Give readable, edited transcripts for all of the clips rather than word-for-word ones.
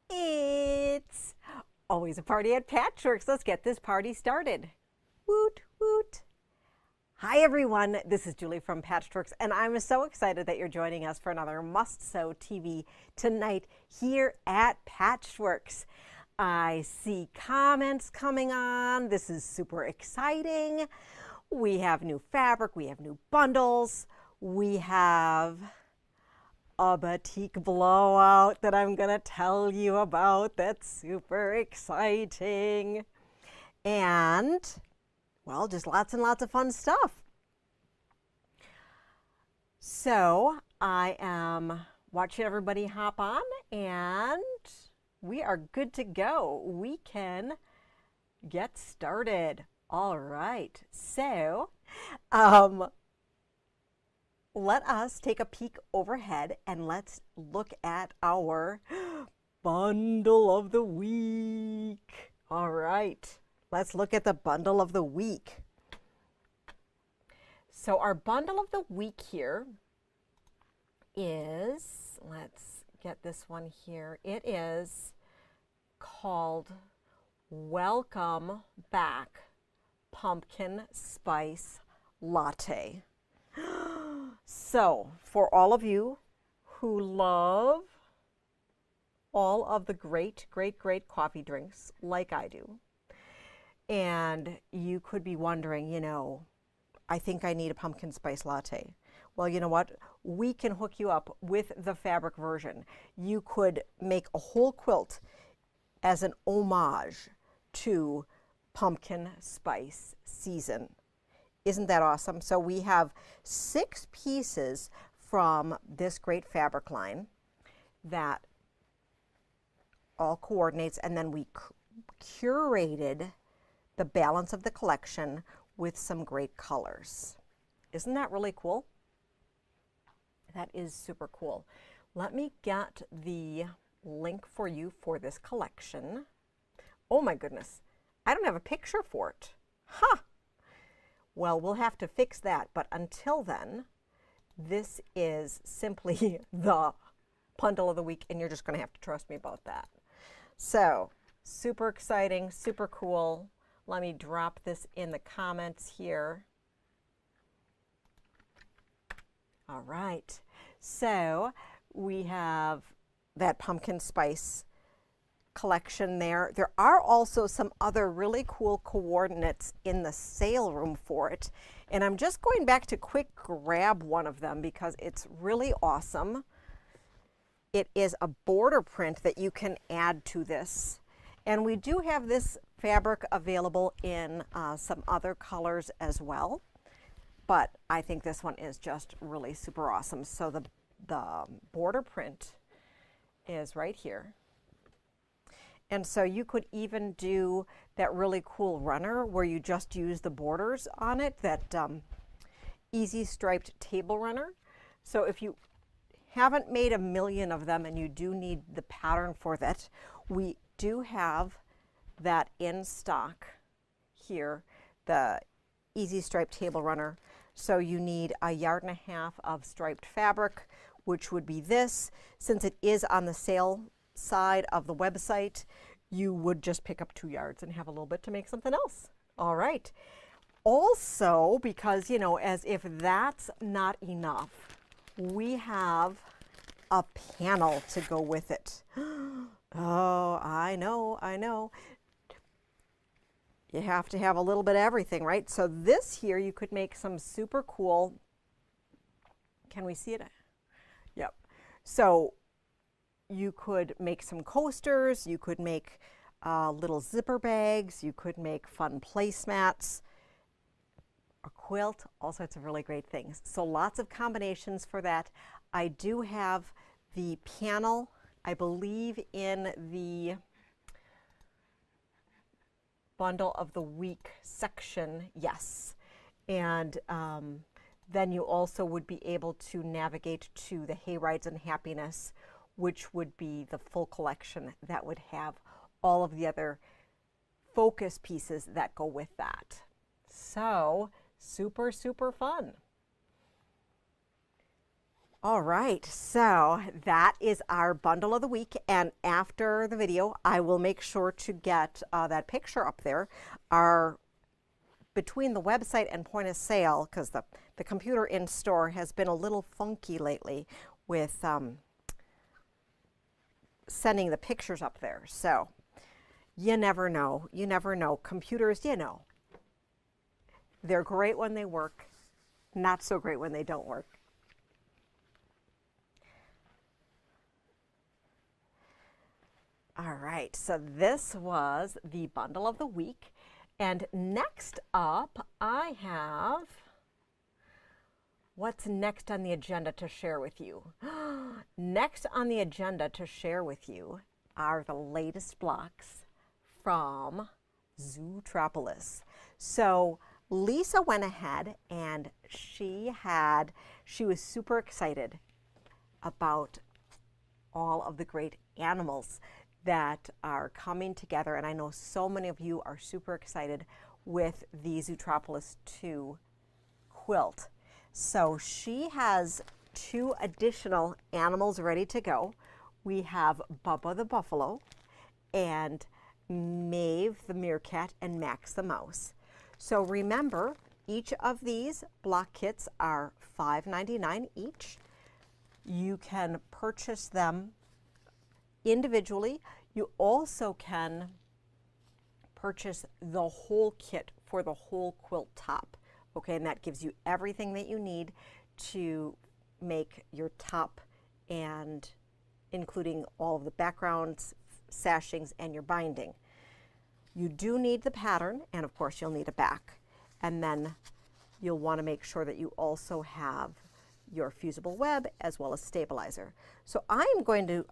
It's always a party at Patchworks. Let's get this party started. Woot, woot. Hi, everyone. This is Julie from Patchworks, and I'm so excited that you're joining us for another Must Sew TV tonight here at Patchworks. I see comments coming on. This is super exciting. We have new fabric. We have new bundles. We have a Batik Blowout that I'm going to tell you about. That's super exciting. And, well, just lots and lots of fun stuff. So I am watching everybody hop on, and we are good to go. We can get started. All right. So, let us take a peek overhead and let's look at our bundle of the week. All right, let's look at the bundle of the week. So our bundle of the week here is, let's get this one here. It is called Welcome Back Pumpkin Spice Latte. So, for all of you who love all of the great coffee drinks like I do, and you could be wondering, you know, I think I need a pumpkin spice latte. Well, you know what? We can hook you up with the fabric version. You could make a whole quilt as an homage to pumpkin spice season. Isn't that awesome? So we have 6 pieces from this great fabric line that all coordinates, and then we curated the balance of the collection with some great colors. Isn't that really cool? That is super cool. Let me get the link for you for this collection. Oh my goodness, I don't have a picture for it. Huh! Well, we'll have to fix that, but until then, this is simply the bundle of the week, and you're just going to have to trust me about that. So, super exciting, super cool. Let me drop this in the comments here. All right, so we have that pumpkin spice collection there. There are also some other really cool coordinates in the sale room for it. And I'm just going back to quick grab one of them because it's really awesome. It is a border print that you can add to this. And we do have this fabric available in some other colors as well. But I think this one is just really super awesome. So the border print is right here. And so you could even do that really cool runner where you just use the borders on it, that easy striped table runner. So if you haven't made a million of them and you do need the pattern for that, we do have that in stock here, the easy striped table runner. So you need 1.5 yards of striped fabric, which would be this. Since it is on the sale side of the website, you would just pick up 2 yards and have a little bit to make something else. All right. Also, because, you know, as if that's not enough, we have a panel to go with it. Oh, I know. You have to have a little bit of everything, right? So this here, you could make some super cool, can we see it? Yep. So you could make some coasters, you could make little zipper bags, you could make fun placemats, a quilt, all sorts of really great things. So lots of combinations for that. I do have the panel, I believe, in the bundle of the week section, yes. And then you also would be able to navigate to the Hay Rides and Happiness, which would be the full collection that would have all of the other focus pieces that go with that. So super, super fun. All right, so that is our bundle of the week, and after the video I will make sure to get that picture up there. Between the website and point of sale, because the computer in store has been a little funky lately with sending the pictures up there. So you never know. You never know. Computers, you know, they're great when they work, not so great when they don't work. All right, so this was the bundle of the week. And next up, I have, what's next on the agenda to share with you? Next on the agenda to share with you are the latest blocks from Zootropolis. So Lisa went ahead and she was super excited about all of the great animals that are coming together, and I know so many of you are super excited with the Zootropolis 2 quilt. So she has 2 additional animals ready to go. We have Bubba the buffalo and Maeve the meerkat and Max the mouse. So remember, each of these block kits are $5.99 each. You can purchase them individually. You also can purchase the whole kit for the whole quilt top, okay, and that gives you everything that you need to make your top, and including all of the backgrounds, sashings, and your binding. You do need the pattern, and of course you'll need a back, and then you'll want to make sure that you also have your fusible web as well as stabilizer. So I am going to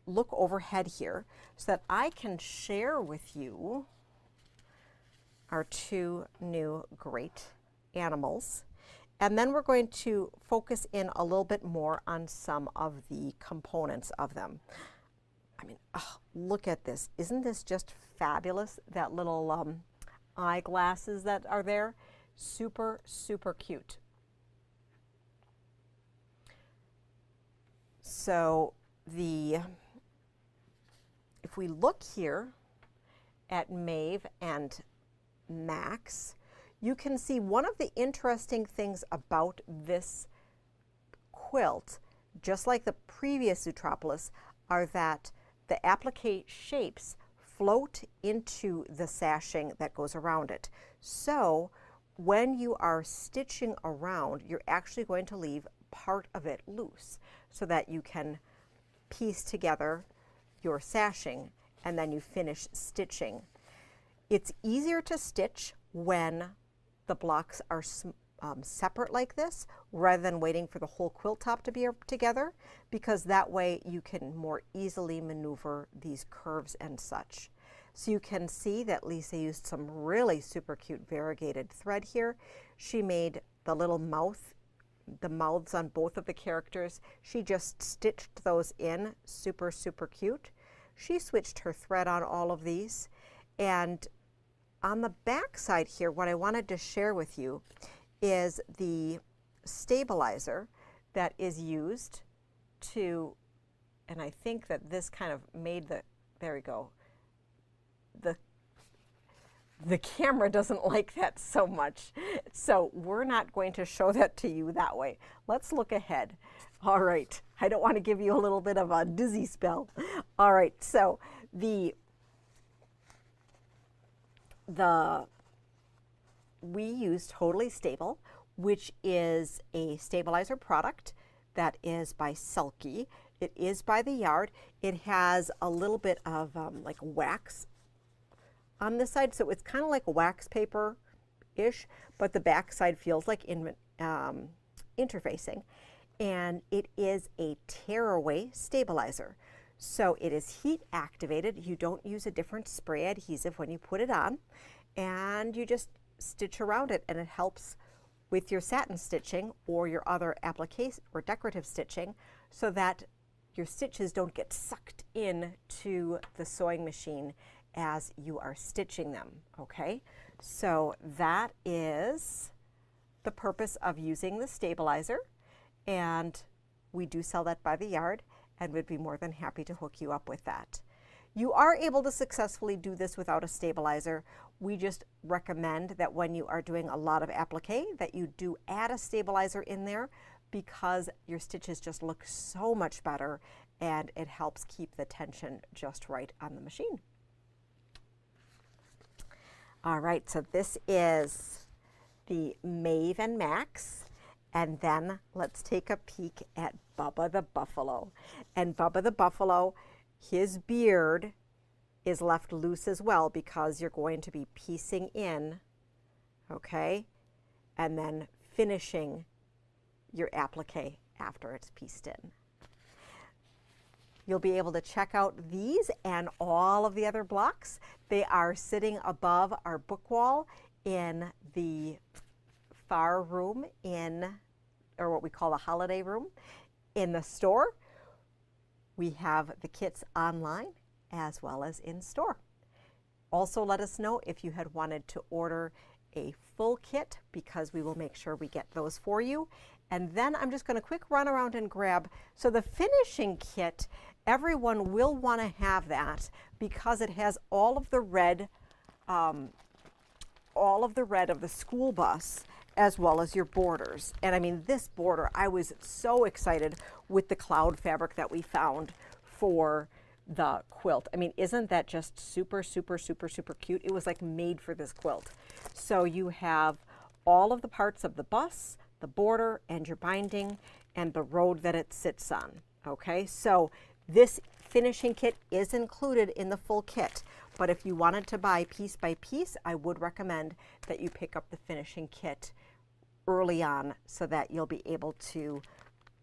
look overhead here so that I can share with you our 2 new great animals. And then we're going to focus in a little bit more on some of the components of them. I mean, oh, look at this. Isn't this just fabulous? That little eyeglasses that are there. Super, super cute. So if we look here at Maeve and Max, you can see one of the interesting things about this quilt, just like the previous Zootropolis, are that the applique shapes float into the sashing that goes around it. So when you are stitching around, you're actually going to leave part of it loose so that you can piece together your sashing and then you finish stitching. It's easier to stitch when the blocks are separate like this, rather than waiting for the whole quilt top to be together, because that way you can more easily maneuver these curves and such. So you can see that Lisa used some really super cute variegated thread here. She made the little mouth, the mouths on both of the characters. She just stitched those in, super, super cute. She switched her thread on all of these. And on the back side here, what I wanted to share with you is the stabilizer that is used to, and I think that this kind of made the, there we go, the camera doesn't like that so much, so we're not going to show that to you that way. Let's look ahead. All right, I don't want to give you a little bit of a dizzy spell. All right, so we use Totally Stable, which is a stabilizer product that is by Selkie. It is by the yard. It has a little bit of like wax on this side, so it's kind of like a wax paper-ish, but the back side feels like interfacing. And it is a tearaway stabilizer. So it is heat activated. You don't use a different spray adhesive when you put it on, and you just stitch around it, and it helps with your satin stitching or your other applique or decorative stitching, so that your stitches don't get sucked in to the sewing machine as you are stitching them, okay? So that is the purpose of using the stabilizer. And we do sell that by the yard and would be more than happy to hook you up with that. You are able to successfully do this without a stabilizer. We just recommend that when you are doing a lot of applique that you do add a stabilizer in there, because your stitches just look so much better and it helps keep the tension just right on the machine. All right, so this is the Maeve and Max, and then let's take a peek at Bubba the Buffalo. And Bubba the Buffalo, his beard is left loose as well because you're going to be piecing in, okay, and then finishing your applique after it's pieced in. You'll be able to check out these and all of the other blocks. They are sitting above our book wall in the far room or what we call the holiday room in the store. We have the kits online as well as in store. Also, let us know if you had wanted to order a full kit, because we will make sure we get those for you. And then I'm just going to quick run around and grab. So the finishing kit, everyone will want to have that because it has all of the red of the school bus, as well as your borders. And I mean, this border, I was so excited with the cloud fabric that we found for the quilt. I mean, isn't that just super, super, super, super cute? It was like made for this quilt. So you have all of the parts of the bus, the border, and your binding, and the road that it sits on. Okay, so this finishing kit is included in the full kit, but if you wanted to buy piece by piece, I would recommend that you pick up the finishing kit early on so that you'll be able to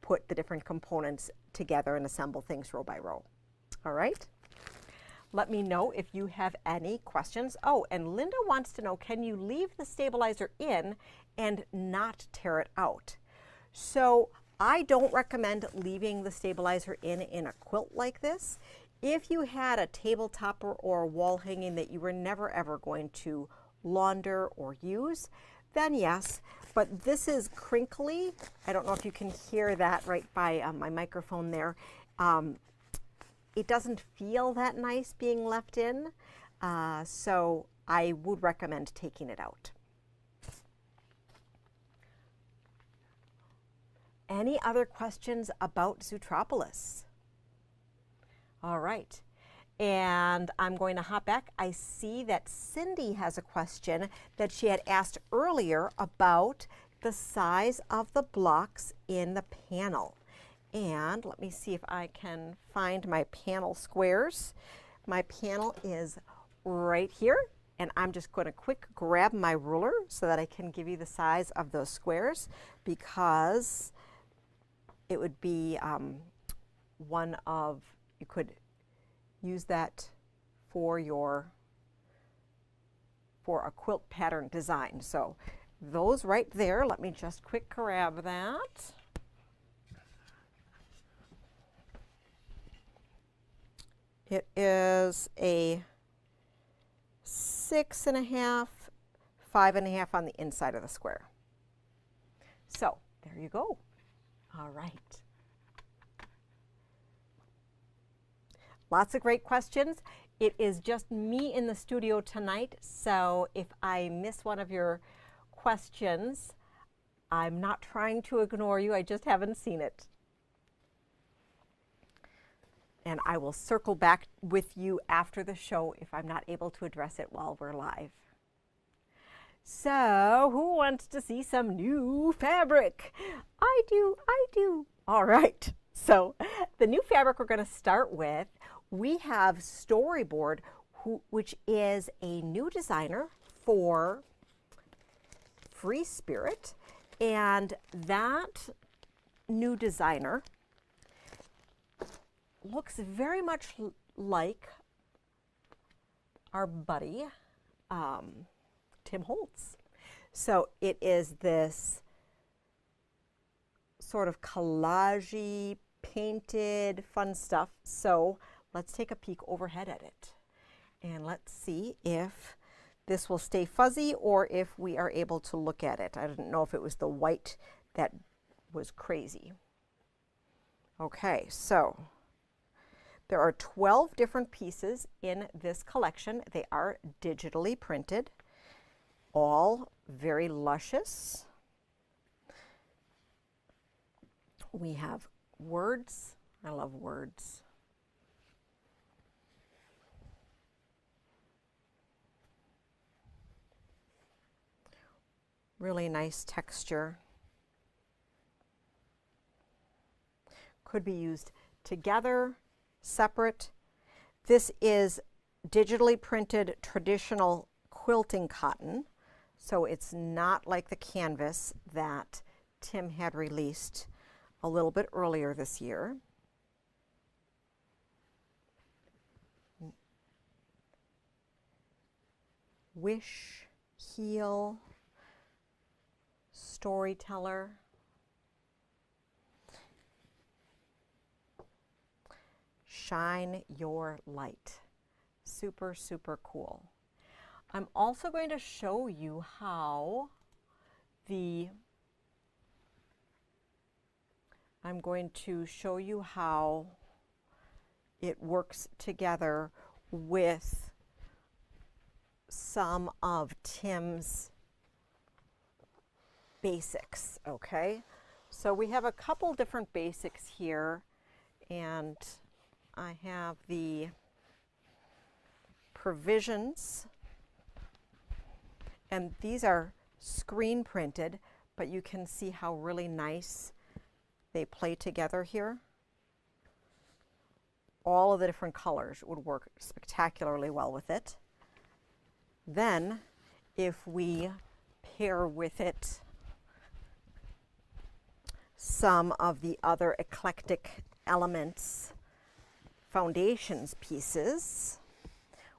put the different components together and assemble things row by row. All right? Let me know if you have any questions. Oh, and Linda wants to know, can you leave the stabilizer in and not tear it out? So I don't recommend leaving the stabilizer in a quilt like this. If you had a table topper or a wall hanging that you were never ever going to launder or use, then yes, but this is crinkly. I don't know if you can hear that right by my microphone there. It doesn't feel that nice being left in, so I would recommend taking it out. Any other questions about Zootropolis? All right, and I'm going to hop back. I see that Cindy has a question that she had asked earlier about the size of the blocks in the panel. And let me see if I can find my panel squares. My panel is right here, and I'm just going to quick grab my ruler so that I can give you the size of those squares, because it would be you could use that for a quilt pattern design. So those right there, let me just quick grab that. It is a 6.5, 5.5 on the inside of the square. So there you go. All right. Lots of great questions. It is just me in the studio tonight, so if I miss one of your questions, I'm not trying to ignore you, I just haven't seen it. And I will circle back with you after the show if I'm not able to address it while we're live. So, who wants to see some new fabric? I do. All right. So, the new fabric we're going to start with, we have Storyboard, which is a new designer for Free Spirit. And that new designer looks very much like our buddy Tim Holtz. So it is this sort of collage-y, painted, fun stuff. So let's take a peek overhead at it. And let's see if this will stay fuzzy or if we are able to look at it. I didn't know if it was the white that was crazy. Okay, so there are 12 different pieces in this collection. They are digitally printed, all very luscious. We have words. I love words. Really nice texture. Could be used together, separate. This is digitally printed traditional quilting cotton, so it's not like the canvas that Tim had released a little bit earlier this year. Wish, heal, storyteller. Shine your light. Super, super cool. I'm also going to show you how it works together with some of Tim's basics, okay? So we have a couple different basics here, and I have the provisions, and these are screen printed, but you can see how really nice they play together here. All of the different colors would work spectacularly well with it. Then, if we pair with it some of the other eclectic elements, foundations pieces,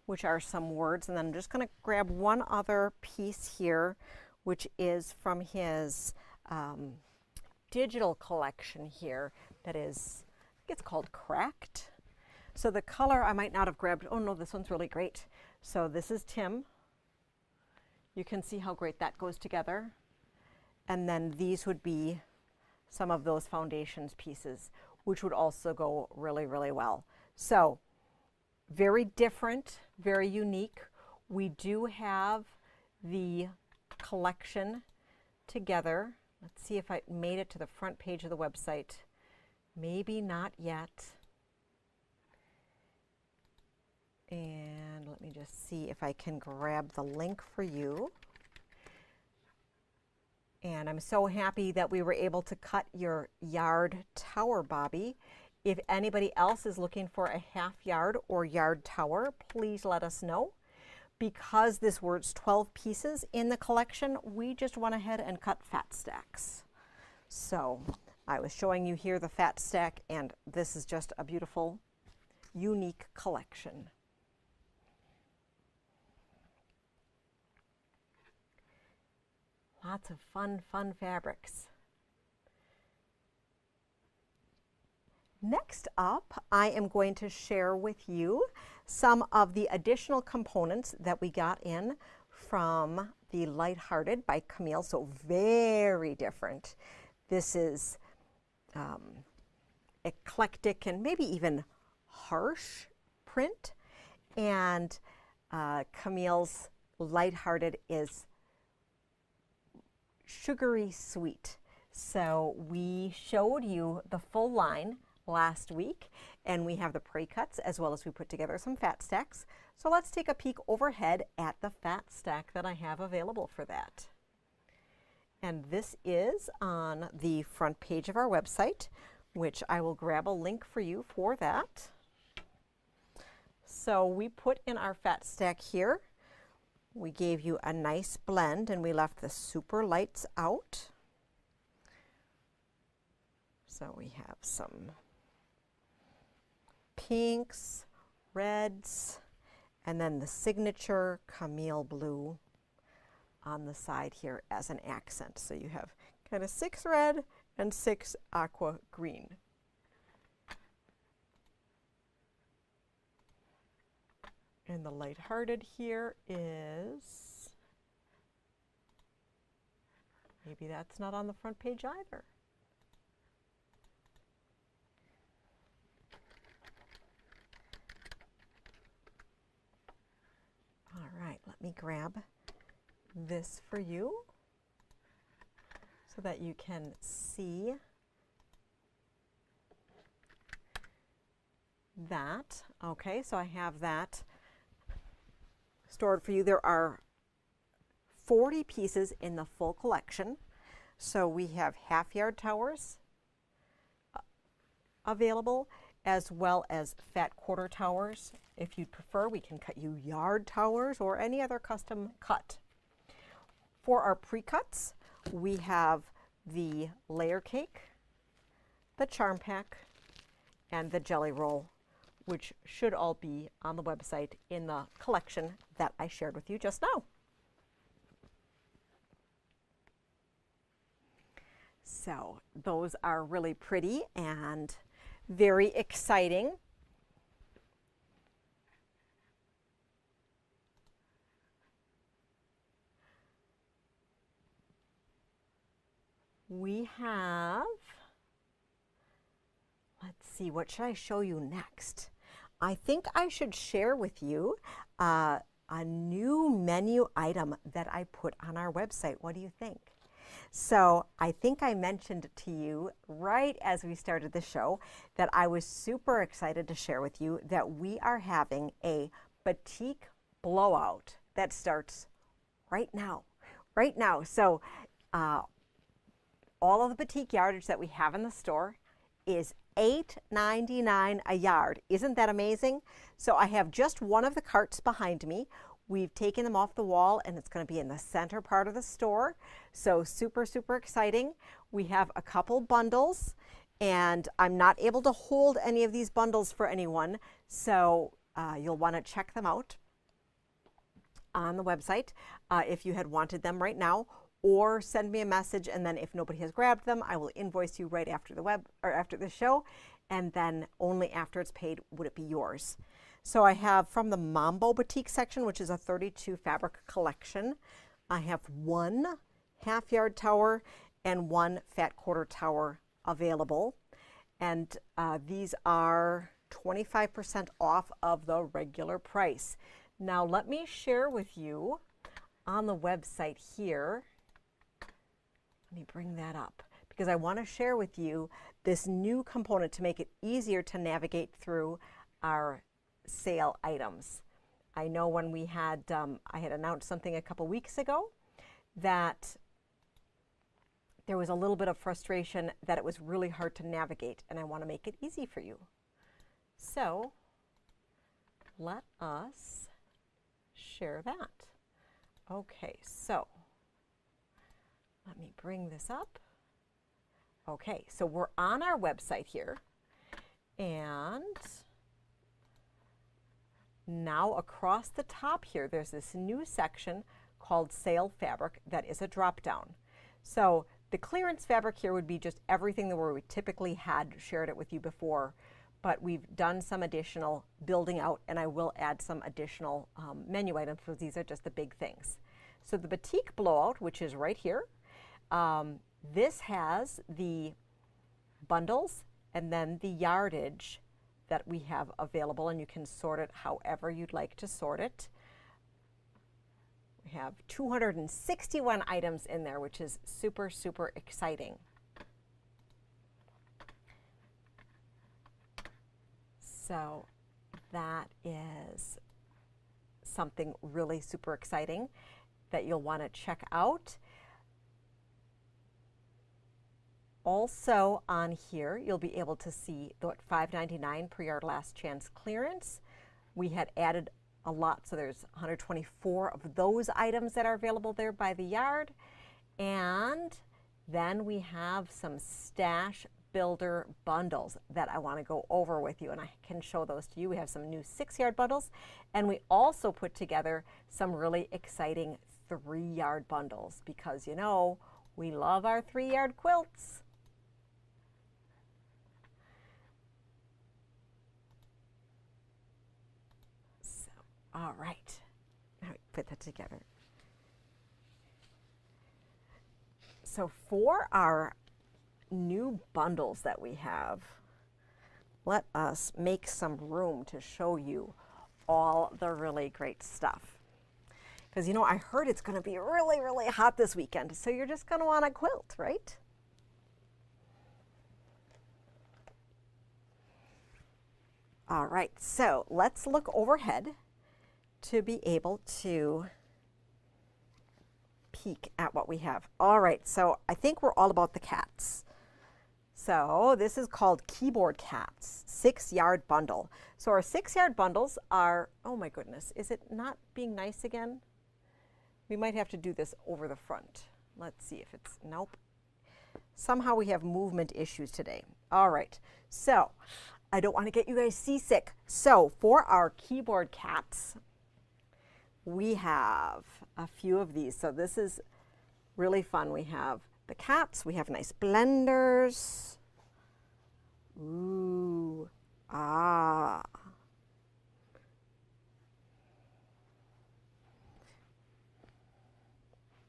which are some words, and then I'm just going to grab one other piece here, which is from his digital collection here that is, I think it's called Cracked. So the color I might not have grabbed, oh no, this one's really great. So this is Tim. You can see how great that goes together. And then these would be some of those foundations pieces, which would also go really, really well. So very different, very unique. We do have the collection together. Let's see if I made it to the front page of the website. Maybe not yet. And let me just see if I can grab the link for you. And I'm so happy that we were able to cut your yard tower, Bobby. If anybody else is looking for a half yard or yard tower, please let us know. Because this was 12 pieces in the collection, we just went ahead and cut fat stacks. So I was showing you here the fat stack, and this is just a beautiful, unique collection. Lots of fun, fun fabrics. Next up, I am going to share with you some of the additional components that we got in from the Lighthearted by Camille. So very different. This is eclectic and maybe even harsh print. And Camille's Lighthearted is sugary sweet. So we showed you the full line last week, and we have the pre-cuts as well as we put together some fat stacks. So let's take a peek overhead at the fat stack that I have available for that. And this is on the front page of our website, which I will grab a link for you for that. So we put in our fat stack here. We gave you a nice blend, and we left the super lights out. So we have some pinks, reds, and then the signature Camille blue on the side here as an accent. So you have kind of 6 red and 6 aqua green. And the Lighthearted here is, maybe that's not on the front page either. let me grab this for you so that you can see that. Okay, so I have that stored for you. There are 40 pieces in the full collection. So we have half-yard towers available, as well as fat quarter towers. If you'd prefer, we can cut you yard towers or any other custom cut. For our pre-cuts, we have the layer cake, the charm pack, and the jelly roll, which should all be on the website in the collection that I shared with you just now. So those are really pretty and very exciting. We have, let's see, what should I show you next? I think I should share with you a new menu item that I put on our website. What do you think? So I think I mentioned to you right as we started the show that I was super excited to share with you that we are having a Batik Blowout that starts right now. Right now. So all of the batik yardage that we have in the store is $8.99 a yard. Isn't that amazing? So I have just one of the carts behind me. We've taken them off the wall and it's going to be in the center part of the store. So super, super exciting. We have a couple bundles and I'm not able to hold any of these bundles for anyone. So you'll want to check them out on the website if you had wanted them right now, or send me a message, and then if nobody has grabbed them, I will invoice you right after after the show, and then only after it's paid would it be yours. So I have from the Mambo Batik section, which is a 32 fabric collection, I have one half-yard tower and one fat quarter tower available, and these are 25% off of the regular price. Now let me share with you on the website here. Let me bring that up because I want to share with you this new component to make it easier to navigate through our sale items. I know when we had, I had announced something a couple weeks ago that there was a little bit of frustration that it was really hard to navigate, and I want to make it easy for you. So let us share that. Okay, so let me bring this up. Okay, so we're on our website here, and now across the top here, there's this new section called Sale Fabric that is a drop-down. So the clearance fabric here would be just everything that we typically had shared it with you before, but we've done some additional building out, and I will add some additional menu items because these are just the big things. So the Batik Blowout, which is right here, this has the bundles and then the yardage that we have available, and you can sort it however you'd like to sort it. We have 261 items in there, which is super, super exciting. So that is something really super exciting that you'll want to check out. Also on here, you'll be able to see the $5.99 per yard last chance clearance. We had added a lot, so there's 124 of those items that are available there by the yard. And then we have some stash builder bundles that I want to go over with you, and I can show those to you. We have some new 6-yard bundles, and we also put together some really exciting 3-yard bundles because, you know, we love our 3-yard quilts. All right, now we put that together. So for our new bundles that we have, let us make some room to show you all the really great stuff. Because, you know, I heard it's going to be really, really hot this weekend. So you're just going to want a quilt, right? All right, so let's look overhead to be able to peek at what we have. All right, so I think we're all about the cats. So this is called Keyboard Cats, 6-yard bundle. So our 6-yard bundles are, oh my goodness, is it not being nice again? We might have to do this over the front. Let's see if it's, nope. Somehow we have movement issues today. All right, so I don't want to get you guys seasick. So for our keyboard cats, we have a few of these. So this is really fun. We have the cats, we have nice blenders. Ooh, ah.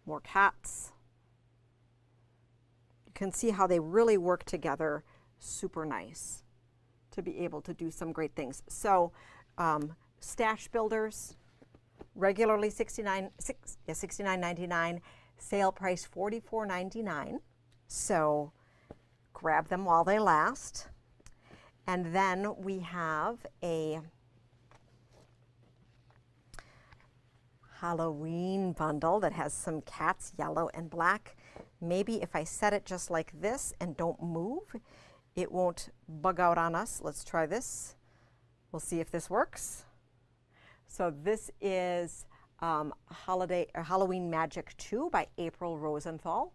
More cats. You can see how they really work together, super nice to be able to do some great things. So stash builders, regularly $69.99, sale price $44.99. So grab them while they last. And then we have a Halloween bundle that has some cats, yellow and black. Maybe if I set it just like this and don't move, it won't bug out on us. Let's try this. We'll see if this works. So this is Halloween Magic 2 by April Rosenthal.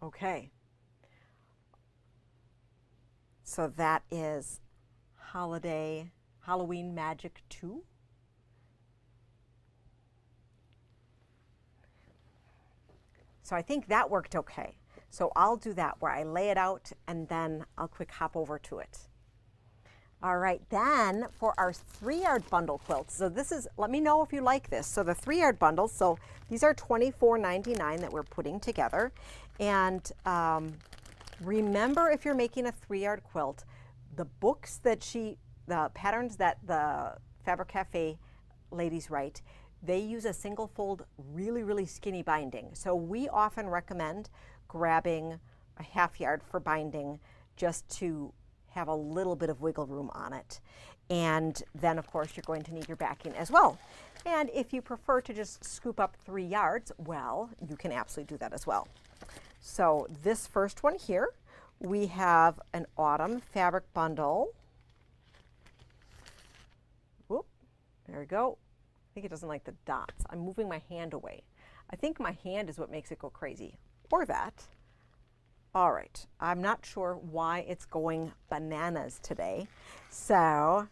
Okay. So that is Halloween Magic 2. So I think that worked okay. So I'll do that where I lay it out and then I'll quick hop over to it. All right, then for our 3-yard bundle quilts. So this is, let me know if you like this. So the 3-yard bundles, so these are $24.99 that we're putting together. And remember, if you're making a 3-yard quilt, the books that the patterns that the Fabric Cafe ladies write, they use a single fold, really, really skinny binding. So we often recommend grabbing a 1/2 yard for binding just to have a little bit of wiggle room on it. And then of course you're going to need your backing as well. And if you prefer to just scoop up 3 yards, well, you can absolutely do that as well. So this first one here, we have an autumn fabric bundle. Whoop, there we go. I think it doesn't like the dots. I'm moving my hand away. I think my hand is what makes it go crazy, or that. All right, I'm not sure why it's going bananas today. So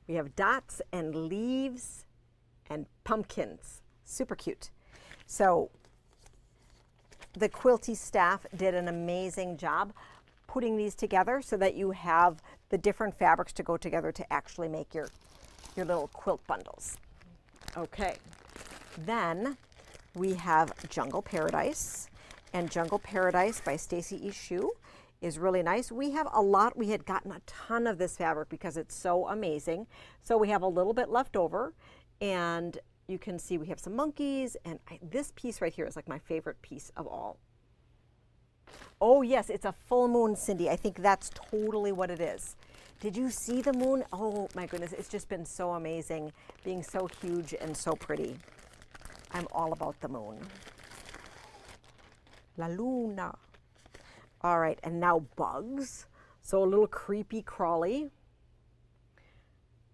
we have dots and leaves and pumpkins, super cute. So the Quilty staff did an amazing job putting these together so that you have the different fabrics to go together to actually make your little quilt bundles. Okay, then we have Jungle Paradise, and Jungle Paradise by Stacy E. Shu is really nice. We have a lot, we had gotten a ton of this fabric because it's so amazing. So we have a little bit left over, and you can see we have some monkeys, and this piece right here is like my favorite piece of all. Oh yes, it's a full moon, Cindy. I think that's totally what it is. Did you see the moon? Oh my goodness, it's just been so amazing, being so huge and so pretty. I'm all about the moon. La Luna. All right, and now bugs. So a little creepy crawly.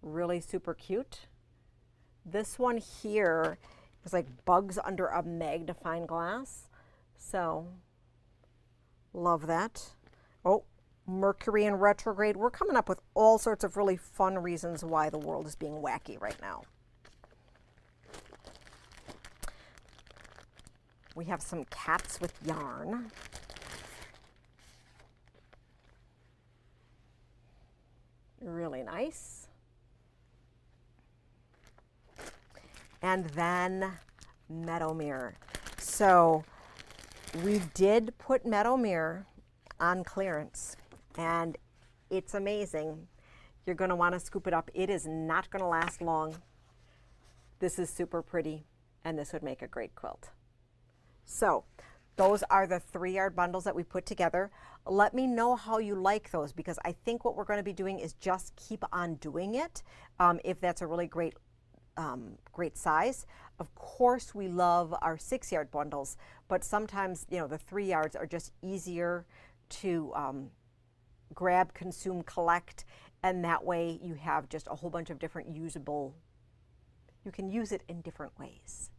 Really super cute. This one here is like bugs under a magnifying glass. So, love that. Oh, Mercury in retrograde. We're coming up with all sorts of really fun reasons why the world is being wacky right now. We have some cats with yarn. Really nice. And then Meadow Mirror. So we did put Meadow Mirror on clearance, and it's amazing. You're going to want to scoop it up. It is not going to last long. this is super pretty, and this would make a great quilt. So those are the 3-yard bundles that we put together. Let me know how you like those, because I think what we're going to be doing is just keep on doing it if that's a really great great size. Of course, we love our 6-yard bundles, but sometimes, you know, the 3 yards are just easier to grab, consume, collect, and that way you have just a whole bunch of different usable, you can use it in different ways.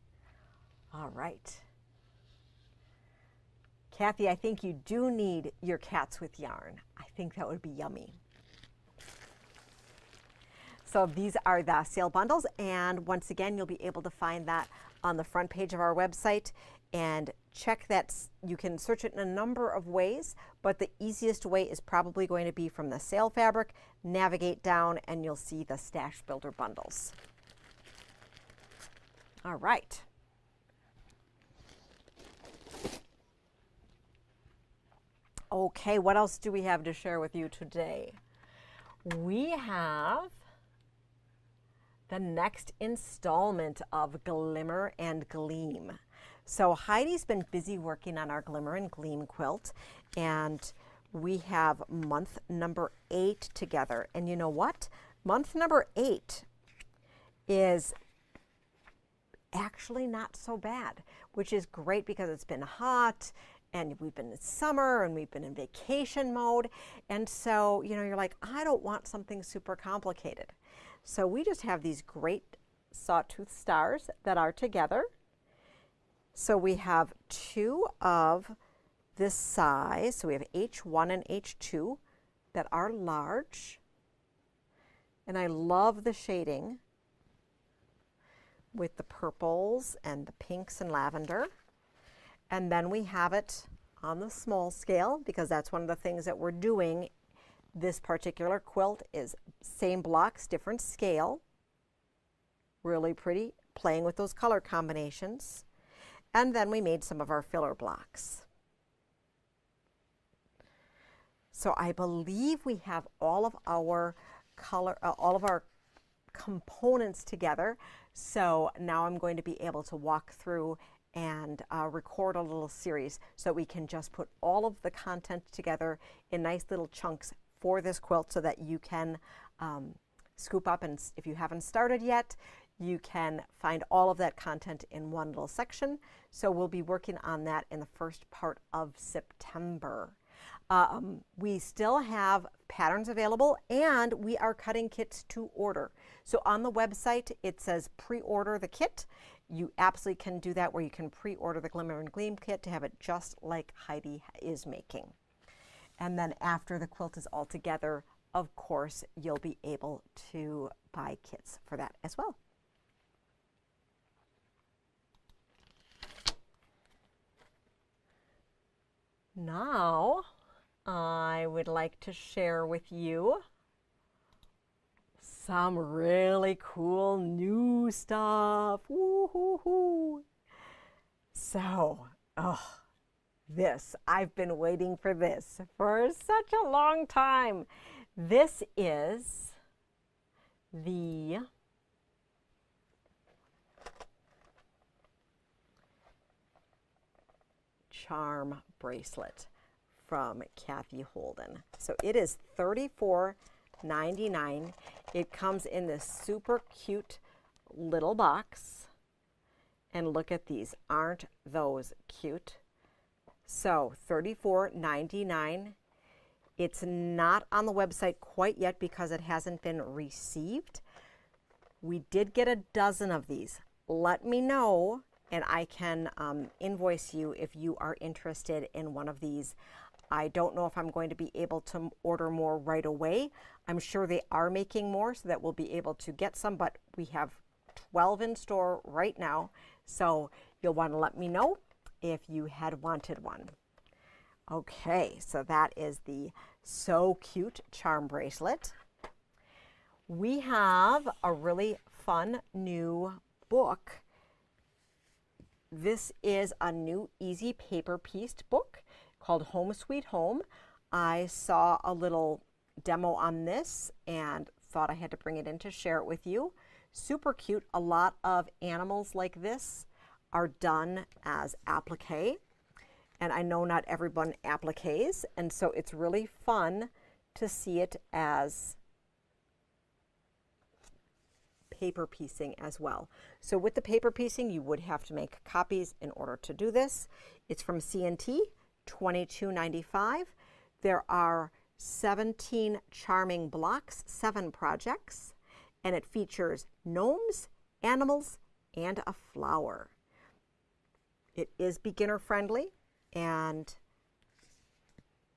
All right. Kathy, I think you do need your cats with yarn. I think that would be yummy. So these are the sale bundles, and once again, you'll be able to find that on the front page of our website, and check that. You can search it in a number of ways, but the easiest way is probably going to be from the sale fabric, navigate down, and you'll see the Stash Builder bundles. All right. Okay, what else do we have to share with you today? We have the next installment of Glimmer and Gleam. So Heidi's been busy working on our Glimmer and Gleam quilt, and we have month number 8 together. And you know what? Month number 8 is actually not so bad, which is great because it's been hot, and we've been in summer, and we've been in vacation mode. And so, you know, you're like, I don't want something super complicated. So we just have these great sawtooth stars that are together. So we have 2 of this size. So we have H1 and H2 that are large. And I love the shading with the purples and the pinks and lavender. And then we have it on the small scale, because that's one of the things that we're doing. This particular quilt is same blocks, different scale. Really pretty, playing with those color combinations. And then we made some of our filler blocks. So I believe we have all of our components together. So now I'm going to be able to walk through and record a little series so we can just put all of the content together in nice little chunks for this quilt, so that you can scoop up, and if you haven't started yet, you can find all of that content in one little section. So we'll be working on that in the first part of September. We still have patterns available, and we are cutting kits to order. So on the website, it says pre-order the kit. You absolutely can do that, where you can pre-order the Glimmer and Gleam kit to have it just like Heidi is making. And then after the quilt is all together, of course, you'll be able to buy kits for that as well. Now, I would like to share with you some really cool new stuff. Woo-hoo-hoo. So, I've been waiting for this for such a long time. This is the charm bracelet from Kathy Holden. So it is $34.99. It comes in this super cute little box. And look at these. Aren't those cute? So $34.99. It's not on the website quite yet because it hasn't been received. We did get a dozen of these. Let me know, and I can invoice you if you are interested in one of these. I don't know if I'm going to be able to order more right away. I'm sure they are making more so that we'll be able to get some, but we have 12 in store right now. So you'll want to let me know if you had wanted one. Okay, so that is the So Cute charm bracelet. We have a really fun new book. This is a new easy paper pieced book called Home Sweet Home. I saw a little demo on this and thought I had to bring it in to share it with you. Super cute. A lot of animals like this are done as applique. And I know not everyone appliques, and so it's really fun to see it as paper piecing as well. So with the paper piecing, you would have to make copies in order to do this. It's from C&T, $22.95. There are 17 charming blocks, 7 projects, and it features gnomes, animals, and a flower. It is beginner friendly, and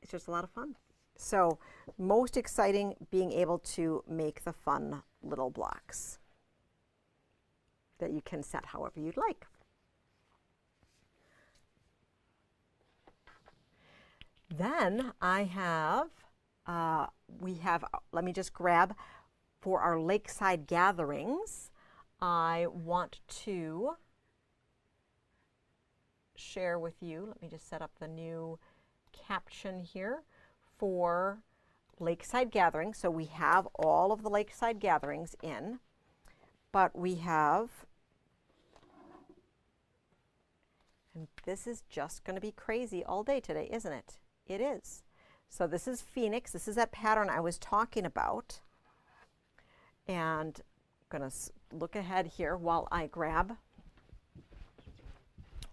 it's just a lot of fun. So most exciting, being able to make the fun little blocks that you can set however you'd like. Then I have, let me just grab for our Lakeside Gatherings. I want to share with you, let me just set up the new caption here for Lakeside Gatherings. So we have all of the Lakeside Gatherings in, but we have, and this is just going to be crazy all day today, isn't it? It is. So this is Phoenix. This is that pattern I was talking about. And I'm going to look ahead here while I grab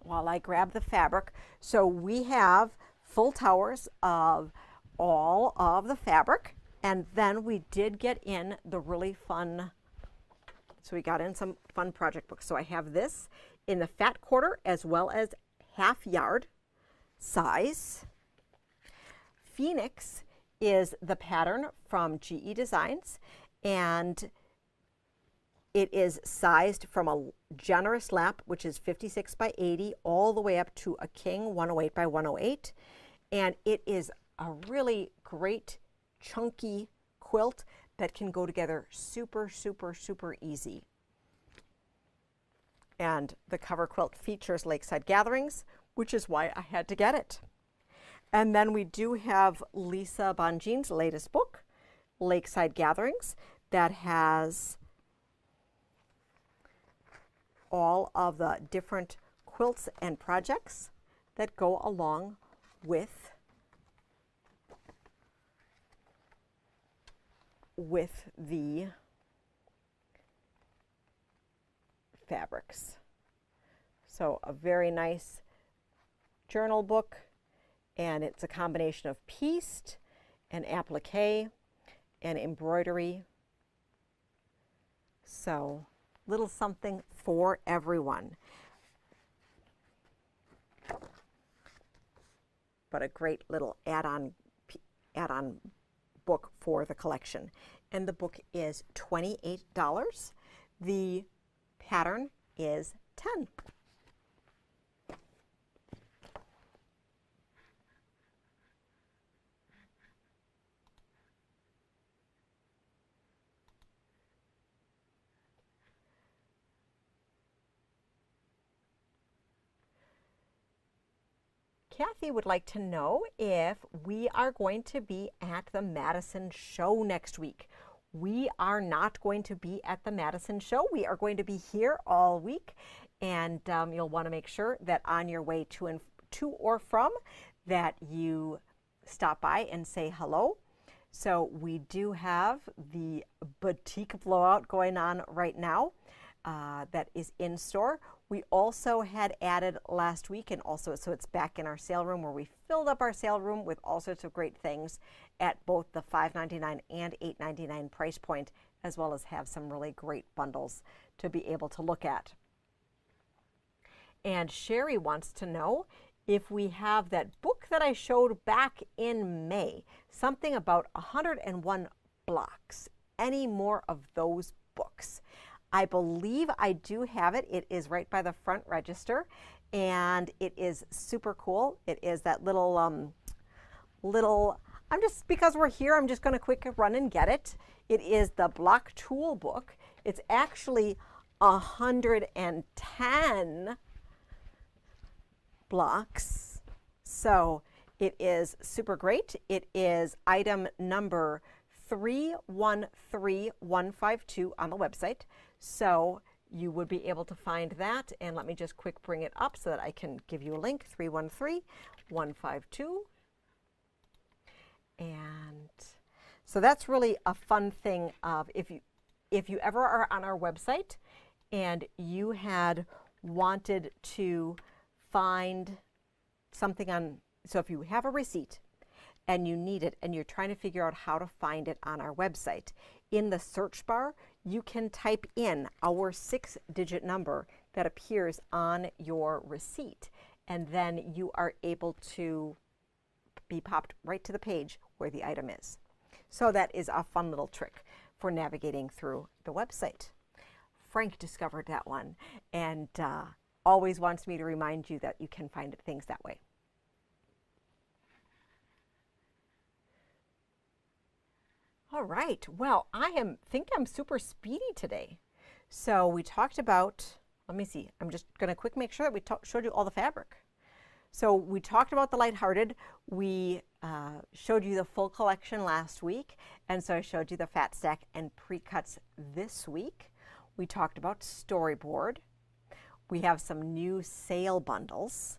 the fabric. So we have full towers of all of the fabric, and then we did get in the really fun, so we got in some fun project books. So I have this in the fat quarter as well as half yard size. Phoenix is the pattern from GE Designs, and it is sized from a generous lap, which is 56 by 80, all the way up to a king 108 by 108. And it is a really great chunky quilt that can go together super, super, super easy. And the cover quilt features Lakeside Gatherings, which is why I had to get it. And then we do have Lisa Bonjean's latest book, Lakeside Gatherings, that has all of the different quilts and projects that go along with the fabrics. So a very nice journal book, and it's a combination of pieced and applique and embroidery. So little something for everyone. But a great little add-on book for the collection. And the book is $28. The pattern is 10. Kathy would like to know if we are going to be at the Madison show next week. We are not going to be at the Madison show. We are going to be here all week, and you'll want to make sure that on your way to or from that you stop by and say hello. So we do have the Batik Blowout going on right now that is in store. We also had added last week, and also so it's back in our sale room, where we filled up our sale room with all sorts of great things at both the $5.99 and $8.99 price point, as well as have some really great bundles to be able to look at. And Sherry wants to know if we have that book that I showed back in May, something about 101 blocks, any more of those books. I believe I do have it. It is right by the front register, and it is super cool. It is that little, because we're here, I'm just going to quick run and get it. It is the Block Tool book. It's actually 110 blocks. So it is super great. It is item number 313152 on the website. So you would be able to find that. And let me just quick bring it up so that I can give you a link, 313-152. And so that's really a fun thing of if you ever are on our website and you had wanted to find something on, so if you have a receipt and you need it and you're trying to figure out how to find it on our website, in the search bar, you can type in our 6-digit number that appears on your receipt, and then you are able to be popped right to the page where the item is. So that is a fun little trick for navigating through the website. Frank discovered that one and always wants me to remind you that you can find things that way. All right, well, I think I'm super speedy today. So we talked about, let me see, I'm just gonna quick make sure that we showed you all the fabric. So we talked about the Lighthearted. We showed you the full collection last week, and so I showed you the fat stack and pre-cuts this week. We talked about Storyboard. We have some new sale bundles.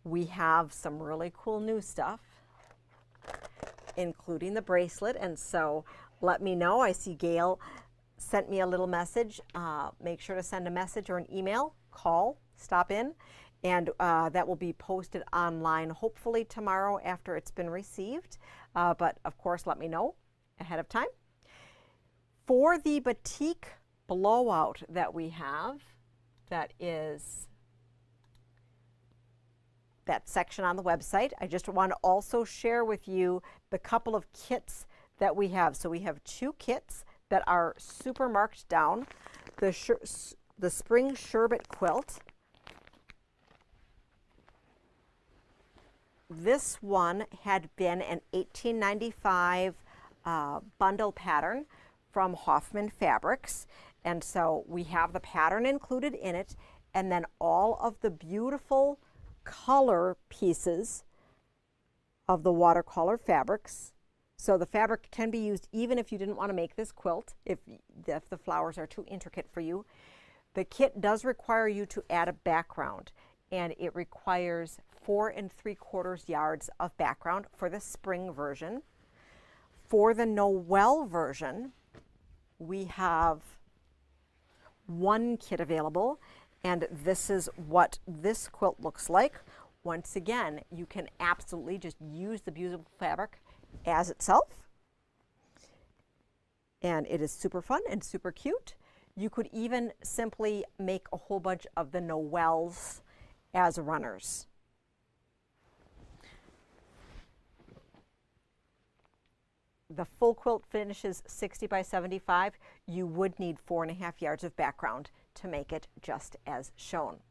We have some really cool new stuff, including the bracelet. And so let me know. I see Gail sent me a little message. Make sure to send a message or an email, call, stop in, and that will be posted online hopefully tomorrow after it's been received. But of course, let me know ahead of time. For the Batik Blowout that we have, that is that section on the website, I just want to also share with you the couple of kits that we have. So we have 2 kits that are super marked down. The Spring Sherbet Quilt. This one had been an $18.95 bundle pattern from Hoffman Fabrics. And so we have the pattern included in it, and then all of the beautiful color pieces of the watercolor fabrics. So the fabric can be used even if you didn't want to make this quilt, if the flowers are too intricate for you. The kit does require you to add a background, and it requires 4 3/4 yards of background for the spring version. For the Noel version, we have 1 kit available, and this is what this quilt looks like. Once again, you can absolutely just use the beautiful fabric as itself, and it is super fun and super cute. You could even simply make a whole bunch of the Noels as runners. The full quilt finishes 60 by 75. You would need 4.5 yards of background to make it just as shown.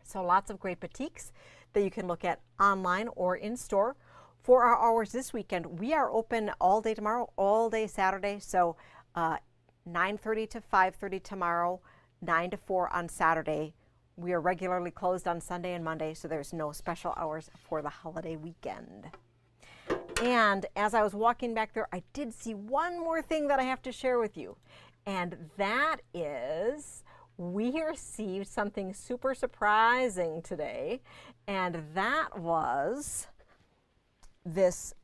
So lots of great batiks that you can look at online or in store. For our hours this weekend, we are open all day tomorrow, all day Saturday. So 9:30 to 5:30 tomorrow, 9 to 4 on Saturday. We are regularly closed on Sunday and Monday, so there's no special hours for the holiday weekend. And as I was walking back there, I did see one more thing that I have to share with you. And that is, we received something super surprising today. And that was this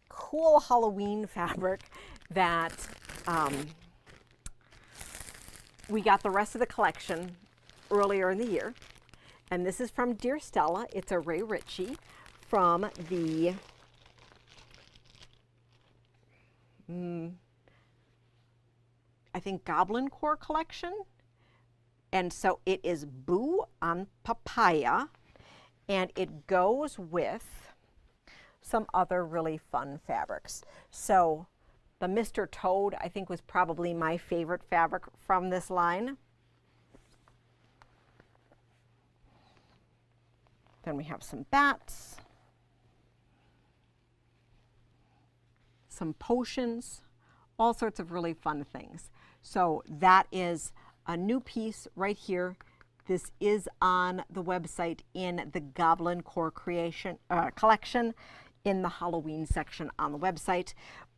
cool Halloween fabric that we got the rest of the collection earlier in the year. And this is from Dear Stella. It's a Ray Ritchie from the I think Goblin Core collection. And so it is Boo on Papaya, and it goes with some other really fun fabrics. So the Mr. Toad, I think, was probably my favorite fabric from this line. Then we have some bats, some potions, all sorts of really fun things. So that is a new piece right here. This is on the website in the Goblin Core collection in the Halloween section on the website.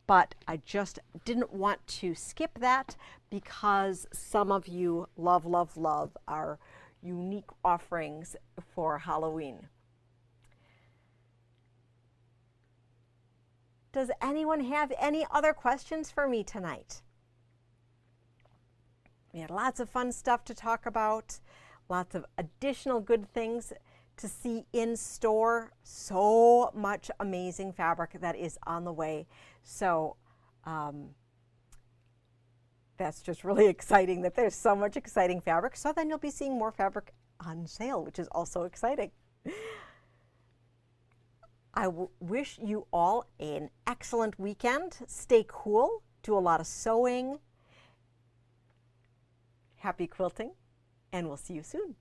but I just didn't want to skip that because some of you love, love, love our unique offerings for Halloween. Does anyone have any other questions for me tonight? We had lots of fun stuff to talk about, lots of additional good things to see in store. So much amazing fabric that is on the way. So that's just really exciting that there's so much exciting fabric. So then you'll be seeing more fabric on sale, which is also exciting. I wish you all an excellent weekend. Stay cool, do a lot of sewing. Happy quilting, and we'll see you soon.